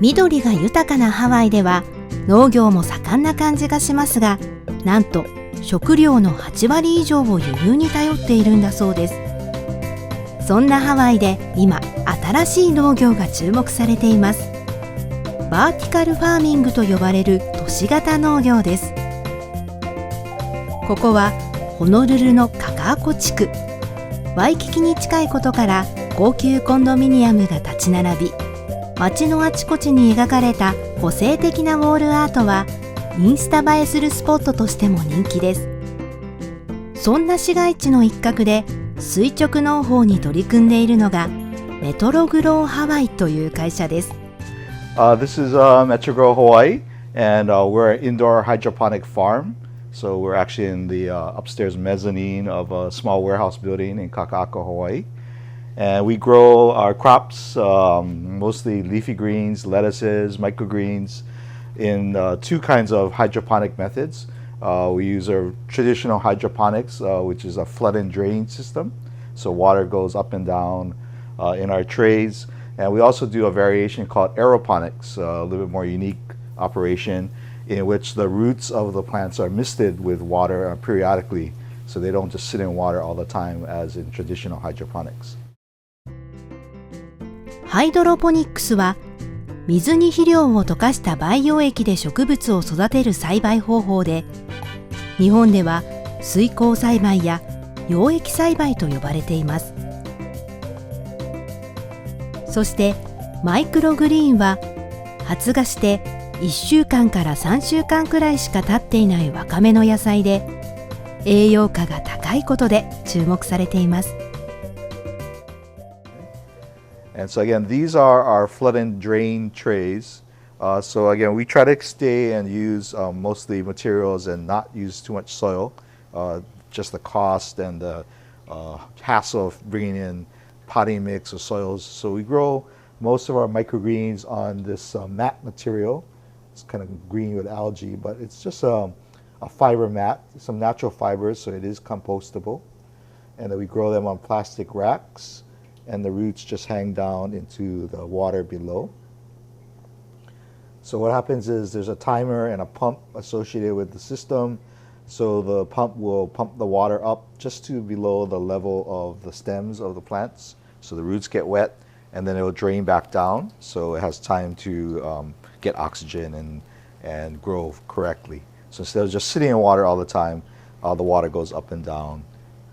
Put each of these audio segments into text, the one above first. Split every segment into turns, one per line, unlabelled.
緑が豊かなハワイでは農業も盛んな感じがしますが、なんと食料の8割以上を輸入に頼っているんだそうです。そんなハワイで今新しい農業が注目されています。バーティカルファーミングと呼ばれる都市型農業です。ここはホノルルのカカアコ地区。ワイキキに近いことから高級コンドミニアムが立ち並び、街のあちこちに描かれた個性的なウォールアートはインスタ映えするスポットとしても人気です。そんな市街地の一角で垂直農法に取り組んでいるのがメトログローハワイという会社です。
This is Metro Grow Hawaii, and we're an indoor hydroponic farm. So we're actually in the upstairs mezzanine of a small warehouse building in Kaka'ako, Hawaii. And we grow our crops, mostly leafy greens, lettuces, microgreens, in two kinds of hydroponic methods. We use our traditional hydroponics, which is a flood and drain system. So water goes up and down in our trays. And we also do a variation called aeroponics, a little bit more unique operation in which the roots of the plants are misted with water periodically, so they don't just sit in water all the time as in traditional hydroponics.
ハイドロポニックスは水に肥料を溶かした培養液で植物を育てる栽培方法で、日本では水耕栽培や養液栽培と呼ばれています。そしてマイクログリーンは発芽して1週間から3週間くらいしか経っていない若芽の野菜で、栄養価が高いことで注目されています。
And so again, these are our flood and drain trays. So again, we try to stay and use mostly materials and not use too much soil. Just the cost and the hassle of bringing in potting mix or soils. So we grow most of our microgreens on this mat material. It's kind of green with algae, but it's just a fiber mat, some natural fibers, so it is compostable. And then we grow them on plastic racks, and the roots just hang down into the water below. So what happens is there's a timer and a pump associated with the system. So the pump will pump the water up just to below the level of the stems of the plants. So the roots get wet, and then it will drain back down. So it has time to get oxygen and grow correctly. So instead of just sitting in water all the time, the water goes up and down,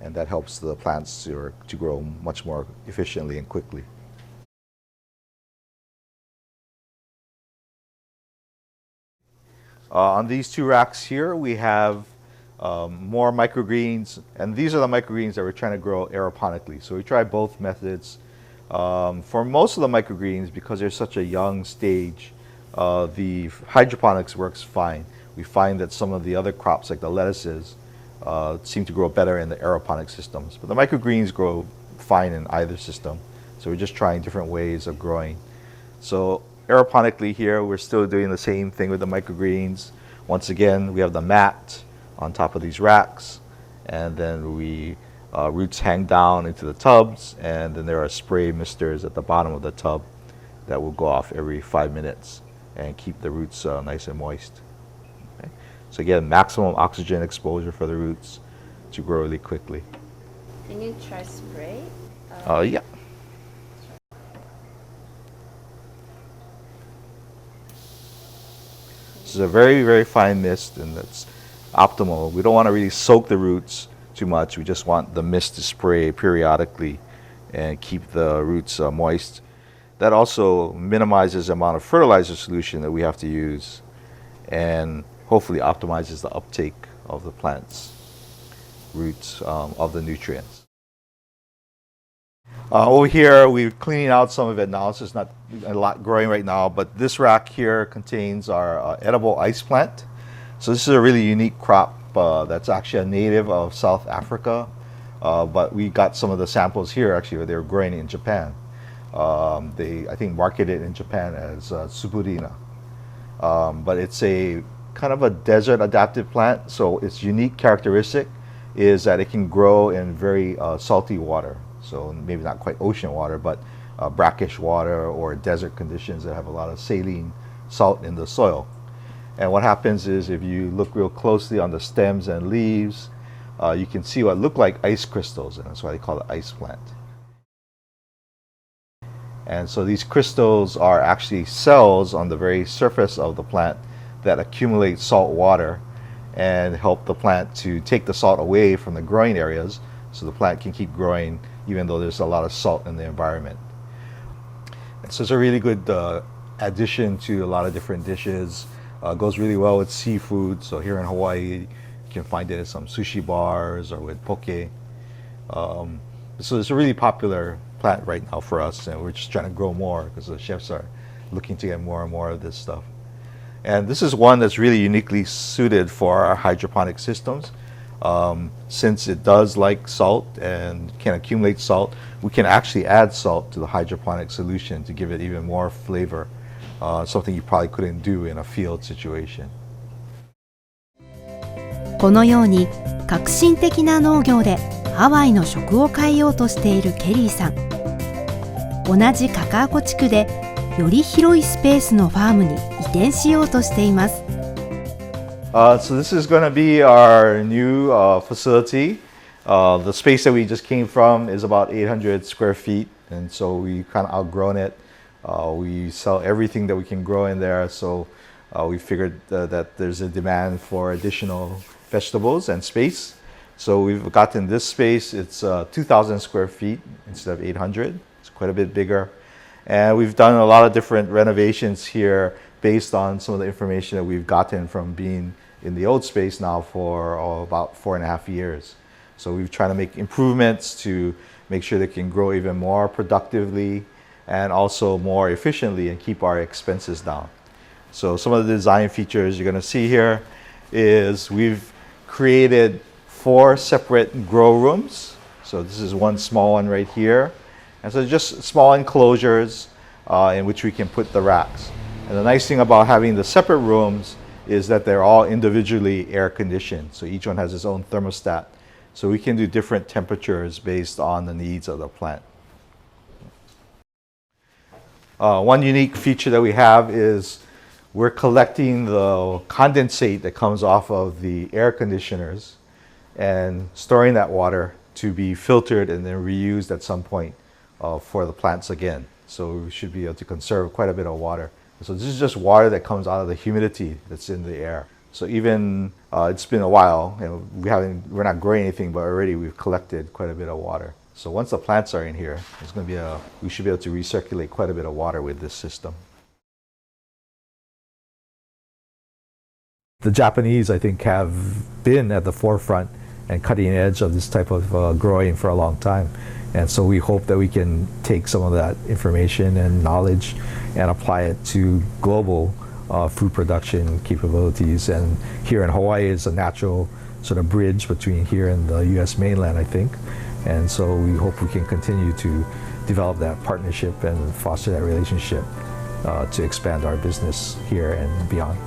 and that helps the plants to grow much more efficiently and quickly. On these two racks here, we have more microgreens, and these are the microgreens that we're trying to grow aeroponically. So we try both methods. For most of the microgreens, because they're such a young stage, the hydroponics works fine. We find that some of the other crops, like the lettuces, seem to grow better in the aeroponic systems. But the microgreens grow fine in either system. So we're just trying different ways of growing. So aeroponically here, we're still doing the same thing with the microgreens. Once again, we have the mat on top of these racks, and then we roots hang down into the tubs, and then there are spray misters at the bottom of the tub that will go off every 5 minutes and keep the roots nice and moist. Okay? So again, maximum oxygen exposure for the roots to grow really quickly.
Can you try spray?
Yeah. This is a very, very fine mist, and that's optimal. We don't want to really soak the roots too much. We just want the mist to spray periodically and keep the roots moist. That also minimizes the amount of fertilizer solution that we have to use, and hopefully optimizes the uptake of the plant's roots of the nutrients. Over here, we're cleaning out some of it now. So it's not a lot growing right now, but this rack here contains our edible ice plant. So this is a really unique crop that's actually a native of South Africa, but we got some of the samples here actually where they were growing it in Japan. They, I think, market it in Japan as tsuburina. But it's a kind of a desert adapted plant, so its unique characteristic is that it can grow in very salty water. So maybe not quite ocean water, but brackish water or desert conditions that have a lot of saline salt in the soil. And what happens is if you look real closely on the stems and leaves, you can see what look like ice crystals, and that's why they call it ice plant. And so these crystals are actually cells on the very surface of the plant that accumulate salt water and help the plant to take the salt away from the growing areas so the plant can keep growing even though there's a lot of salt in the environment. And so it's a really good addition to a lot of different dishes. Goes really well with seafood. So here in Hawaii, you can find it at some sushi bars or with poke. So it's a really popular plant right now for us, and we're just trying to grow more because the chefs are looking to get more and more of this stuff. And this is one that's really uniquely suited for our hydroponic systems. Since it does like salt and can accumulate salt, we can actually add salt to the hydroponic solution to give it even more flavor, something you probably couldn't do in a field situation.
このように革新的な農業でハワイの食を変えようとしているケリーさん。同じカカアコ地区でより広いスペースのファームに移転しようとしています。
So this is going to be our new facility. The space that we just came from is about 800 square feet, and so we kind of outgrown it. We sell everything that we can grow in there, so we figured that there's a demand for additional vegetables and space. So we've gotten this space. It's 2,000 square feet instead of 800. It's quite a bit bigger. And we've done a lot of different renovations here based on some of the information that we've gotten from being in the old space now for about 4.5 years. So we've tried to make improvements to make sure they can grow even more productively and also more efficiently and keep our expenses down. So some of the design features you're going to see here is we've created 4 separate grow rooms. So this is one small one right here. And so just small enclosures in which we can put the racks. And the nice thing about having the separate rooms is that they're all individually air conditioned. So each one has its own thermostat. So we can do different temperatures based on the needs of the plant. One unique feature that we have is we're collecting the condensate that comes off of the air conditioners and storing that water to be filtered and then reused at some point for the plants again. So we should be able to conserve quite a bit of water. So this is just water that comes out of the humidity that's in the air. So even it's been a while, we're not growing anything, but already we've collected quite a bit of water. So once the plants are in here, we should be able to recirculate quite a bit of water with this system. The Japanese, I think, have been at the forefront and cutting edge of this type of growing for a long time. And so we hope that we can take some of that information and knowledge and apply it to global food production capabilities. And here in Hawaii is a natural sort of bridge between here and the U.S. mainland, I think. And so we hope we can continue to develop that partnership and foster that relationship to expand our business here and beyond.